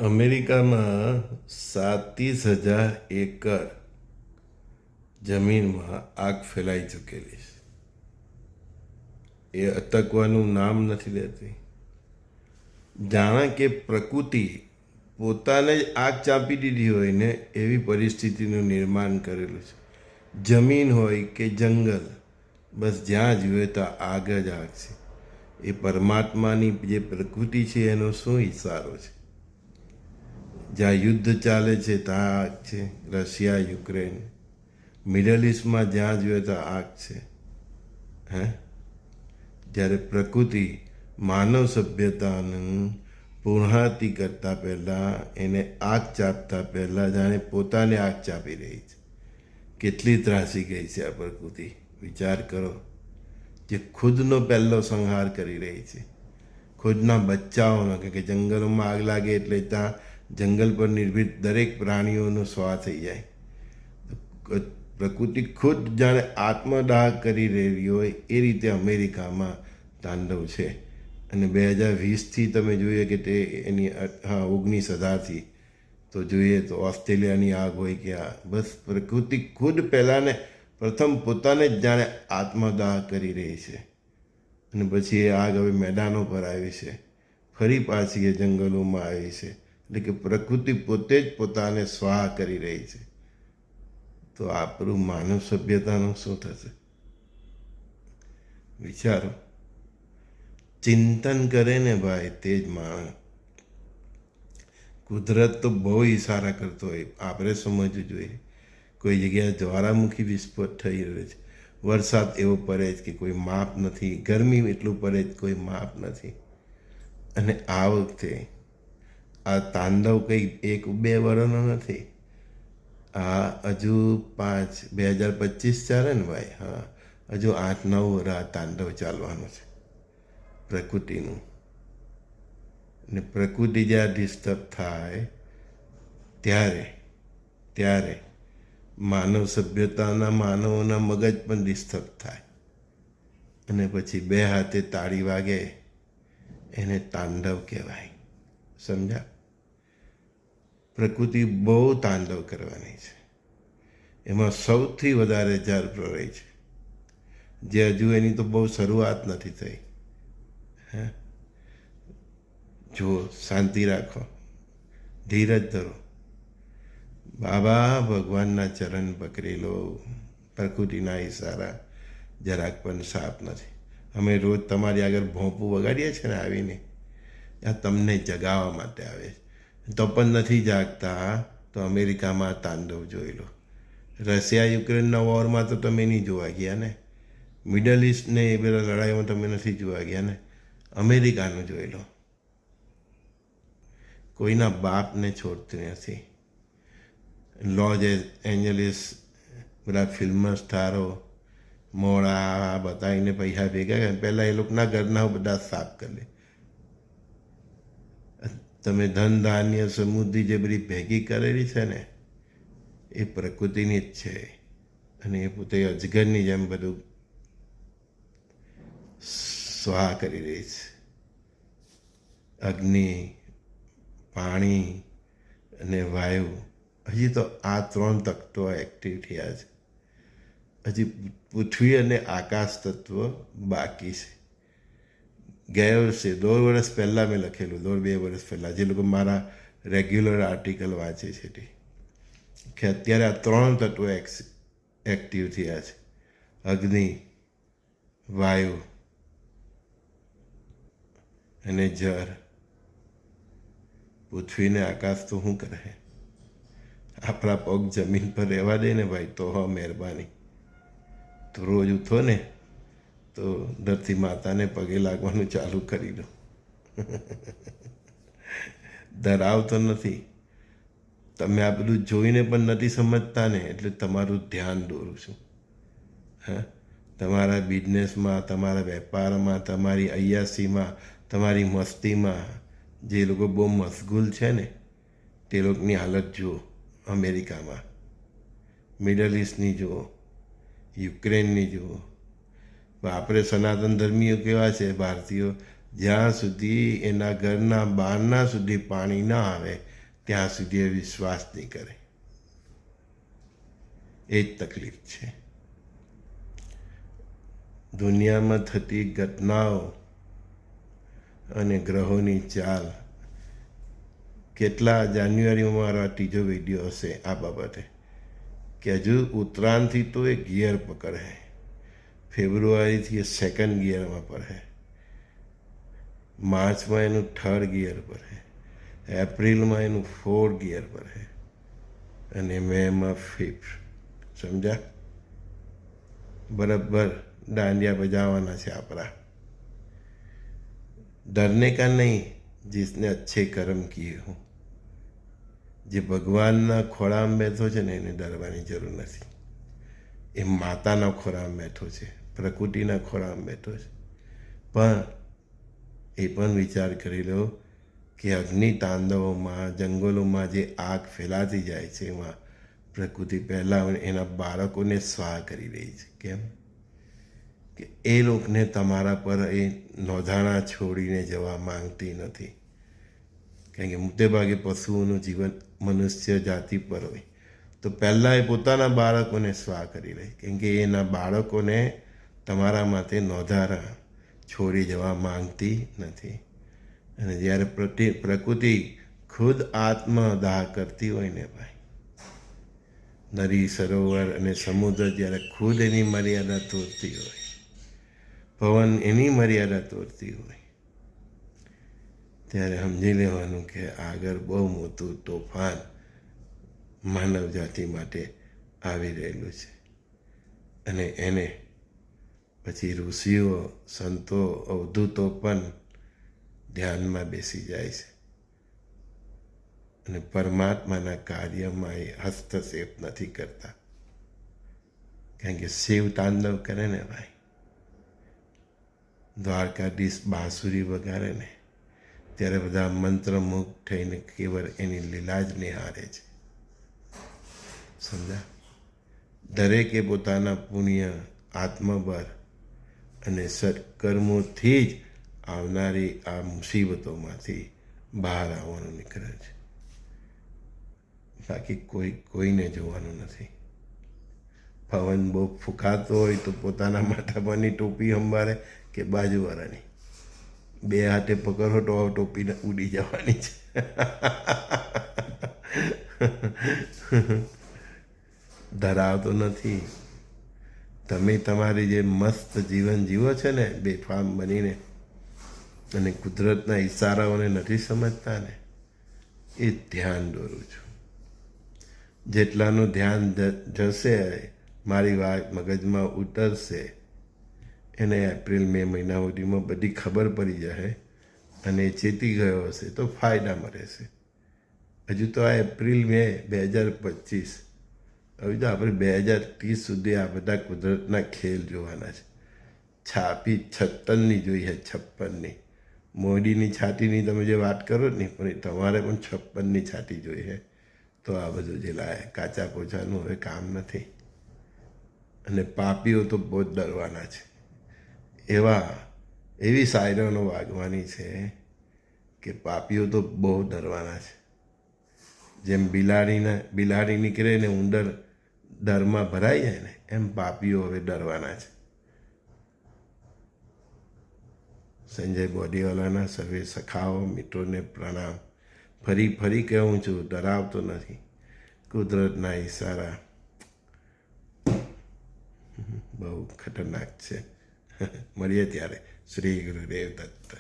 અમેરિકામાં 37,000 એકર જમીનમાં આગ ફેલાઈ ચૂકેલી છે. એ અટકવાનું નામ નથી લેતી. જાણે કે પ્રકૃતિ પોતાને જ આગ ચાંપી દીધી હોય ને એવી પરિસ્થિતિનું નિર્માણ કરેલું છે. જમીન હોય કે જંગલ, બસ જ્યાં જુએ તો આગ જ આગ છે. એ પરમાત્માની જે પ્રકૃતિ છે એનો શું ઇશારો છે? જ્યાં યુદ્ધ ચાલે છે ત્યાં આગ છે. રશિયા યુક્રેન, મિડલ ઇસ્ટમાં જ્યાં જોઈએ તો આગ છે. જ્યારે પ્રકૃતિ માનવ સભ્યતાનું પૂર્ણાહતિ કરતાં પહેલાં એને આગ ચાપતા પહેલાં જાણે પોતાને આગ ચાપી રહી છે. કેટલી ત્રાસી ગઈ છે આ પ્રકૃતિ, વિચાર કરો. જે ખુદનો પહેલો સંહાર કરી રહી છે, ખુદના બચ્ચાઓનો. કે જંગલોમાં આગ લાગે એટલે ત્યાં જંગલ પર નિર્ભીત દરેક પ્રાણીઓનો સ્વાહ થઈ જાય. પ્રકૃતિ ખુદ જાણે આત્મદાહ કરી રહી હોય એ રીતે અમેરિકામાં તાંડવ છે. અને 2020થી તમે જોઈએ કે તે એની 19,000થી તો જોઈએ તો ઓસ્ટ્રેલિયાની આગ હોય કે બસ પ્રકૃતિ ખુદ પહેલાંને પ્રથમ પોતાને જ જાણે આત્મદાહ કરી રહી છે. અને પછી એ આગ હવે મેદાનો પર આવી છે, ફરી પાછી એ જંગલોમાં આવી છે. એટલે કે પ્રકૃતિ પોતે જ પોતાને સ્વાહ કરી રહી છે. તો આપણું માનવ સભ્યતાનું શું થશે? વિચારો. ચિંતન કરે ને ભાઈ, તે જ માણસ. કુદરત તો બહુ ઇશારા કરતો હોય, આપણે સમજવું જોઈએ. કોઈ જગ્યાએ જ્વાળામુખી વિસ્ફોટ થઈ રહ્યો છે, વરસાદ એવો પડે જ કે કોઈ માપ નથી, ગરમી એટલું પડે જ કોઈ માપ નથી. અને આ વખતે આ તાંડવ કંઈ 1-2 વર્ષનો નથી. આ હજુ 2025 ચાલે ને ભાઈ. હજુ 8-9 વર્ષ આ તાંડવ ચાલવાનું છે પ્રકૃતિનું. ને પ્રકૃતિ જ્યાં ડિસ્ટર્બ થાય ત્યારે માનવ સભ્યતાના માનવોના મગજ પણ ડિસ્ટર્બ થાય. અને પછી 2 હાથે તાળી વાગે, એને તાંડવ કહેવાય. સમજ્યા? પ્રકૃતિ બહુ તાંડવ કરવાની છે. એમાં સૌથી વધારે જળ પ્રલય છે, જે હજુ એની તો બહુ શરૂઆત નથી થઈ. જુઓ, શાંતિ રાખો, ધીરજ ધરો. બાબા ભગવાનના ચરણ પકડી લો. પ્રકૃતિના ઇશારા જરાક પણ સાપ નથી. અમે રોજ તમારી આગળ ભોંપું વગાડીએ છીએ ને આવીને, આ તમને જગાવવા માટે આવે છે. તો પણ નથી જાગતા તો અમેરિકામાં તાંડવ જોઈ લો. રશિયા યુક્રેનના વોરમાં તો તમે નહીં જોવા ગયા ને. મિડલ ઇસ્ટને એ બધા લડાઈમાં તમે નથી જોવા ગયા ને. અમેરિકાનું જોઈ લો. કોઈના બાપને છોડતું નથી. લોસ એન્જલિસ બધા ફિલ્મ સ્ટારો મોડા બતાવીને પૈસા ભેગા કરે, પહેલાં એ લોકોના ઘરના બધા સાફ કરી લે. તમે ધન ધાન્ય સમૃદ્ધિ જે બધી ભેગી કરેલી છે ને, એ પ્રકૃતિની જ છે. અને એ પોતે અજગરની જેમ બધું સ્વાહ કરી રહી છે. અગ્નિ, પાણી અને વાયુ, હજી તો આ 3 તત્વો એક્ટિવ થયા છે. હજી પૃથ્વી અને આકાશ તત્વ બાકી છે. ગયા વર્ષે 1.5 વર્ષ પહેલાં મેં લખેલું, 1.5-2 વર્ષ પહેલાં, જે લોકો મારા રેગ્યુલર આર્ટિકલ વાંચે છે તે, કે અત્યારે આ 3 તત્વો એક્ટિવ થયા છે. અગ્નિ, વાયુ અને જળ. પૃથ્વીને આકાશ તો શું કરે? આપણા પગ જમીન પર રહેવા દે ને ભાઈ, તો મહેરબાની. તો રોજ ઉઠો ને તો ધરતી માતાને પગે લાગવાનું ચાલુ કરી દો. ધરાવતો નથી. તમે આ બધું જોઈને પણ નથી સમજતા ને, એટલે તમારું ધ્યાન દોરું છું. તમારા બિઝનેસમાં, તમારા વેપારમાં, તમારી અય્યાસીમાં, તમારી મસ્તીમાં જે લોકો બહુ મશગુલ છે ને, તે લોકોની હાલત જુઓ. અમેરિકામાં, મિડલ ઇસ્ટની જુઓ, યુક્રેનની જુઓ. આપણે સનાતન ધર્મીઓ કેવા છે ભારતીયો, જ્યાં સુધી એના ઘરના બહારના સુધી પાણી ના આવે ત્યાં સુધી એ વિશ્વાસ નહીં કરે. એ જ તકલીફ છે. દુનિયામાં થતી ઘટનાઓ અને ગ્રહોની ચાલ. કેટલા જાન્યુઆરીમાં મારો આ ત્રીજો વિડીયો હશે આ બાબતે, કે હજુ ઉત્તરાયણથી તો એ ગિયર પકડે, ફેબ્રુઆરીથી એ સેકન્ડ ગિયરમાં પડે, માર્ચમાં એનું થર્ડ ગિયર પડે, એપ્રિલમાં એનું ફોર્થ ગિયર પડે અને મેમાં ફિફ્થ. સમજા? બરાબર डांडिया बजावाना છે આપણા. डरने का नहीं, जिसने अच्छे कर्म किए हो. જે ભગવાનના ખોળામાં બેઠો છે ને એને ડરવાની જરૂર નથી. એ માતાના ખોળામાં બેઠો છે, પ્રકૃતિના ખોળામાં બેઠો છે. પણ એ પણ વિચાર કરી લો કે અગ્નિ તાંડવોમાં, જંગલોમાં જે આગ ફેલાતી જાય છે એમાં પ્રકૃતિ પહેલાં એના બાળકોને સ્વાહ કરી રહી છે. કેમ? કે એ લોકોને તમારા પર એ નોંધાણા છોડીને જવા માંગતી નથી. કારણ કે મોટે ભાગે પશુઓનું જીવન મનુષ્ય જાતિ પર હોય તો પહેલાં એ પોતાના બાળકોને સ્વાહ કરી રહી, કેમ કે એના બાળકોને તમારા માટે નોંધારા છોડી જવા માંગતી નથી. અને જ્યારે પ્રકૃતિ ખુદ આત્મદાહ કરતી હોય ને ભાઈ, નદી, સરોવર અને સમુદ્ર જ્યારે ખુદ એની મર્યાદા તોડતી હોય, પવન એની મર્યાદા તોડતી હોય, ત્યારે સમજી લેવાનું કે આગળ બહુ મોટું તોફાન માનવ જાતિ માટે આવી રહેલું છે. અને એને પછી ઋષિઓ, સંતો, અવધૂતો પણ ધ્યાનમાં બેસી જાય છે અને પરમાત્માના કાર્યમાં એ હસ્તક્ષેપ નથી કરતા. કારણ કે શિવ તાંડવ કરે ને ભાઈ, દ્વારકાધીશ બાંસુરી વગાડે ને ત્યારે બધા મંત્રમુગ્ધ થઈને કેવળ એની લીલા જ નિહાળે છે. સમજા? દરેકે પોતાના પુણ્ય, આત્મબળ અને સત્કર્મોથી જ આવનારી આ મુસીબતોમાંથી બહાર આવવાનું નીકળે છે. બાકી કોઈને જોવાનું નથી. પવન બહુ ફૂંકાતો હોય તો પોતાના માથા પરની ટોપી સંભાળે કે બાજુવાળાની, બે હાથે પકડો તો ટોપી ઉડી જવાની છે. ધરાવતો નથી. તમે તમારી જે મસ્ત જીવન જીવો છે ને બેફામ બનીને, અને કુદરતના ઇશારાઓને નથી સમજતા ને, એ ધ્યાન દોરું છું. જેટલાનું ધ્યાન જશે, મારી વાત મગજમાં ઉતરશે, એને એપ્રિલ મે મહિના સુધીમાં બધી ખબર પડી જશે અને ચેતી ગયો હશે તો ફાયદામાં રહેશે. હજુ તો આ એપ્રિલ મે 2025, હવે તો આપણે 2030 સુધી આ બધા કુદરતના ખેલ જોવાના છે. છાપી 56ની જોઈ છે, 56ની. મોદીની છાતીની તમે જે વાત કરો જ નહીં, પણ તમારે પણ 56ની છાતી જોઈ છે. તો આ બધું જે લાય કાચા પોચાનું હવે કામ નથી. અને પાપીઓ તો બહુ જ ડરવાના છે. એવી સાયરનો વાગવાની છે કે પાપીઓ તો બહુ ડરવાના છે. જેમ બિલાડી નીકળે ને ઉંદર ડરમાં ભરાઈ જાય ને, એમ પાપીઓ હવે ડરવાના છે. સંજય બોડીવાલાના સર્વે સખાઓ મિત્રોને પ્રણામ. ફરી કહું છું, ડરાવતો નથી. કુદરતના ઇશારા બહુ ખતરનાક છે. મળીએ ત્યારે. શ્રી ગુરુદેવ દત્ત.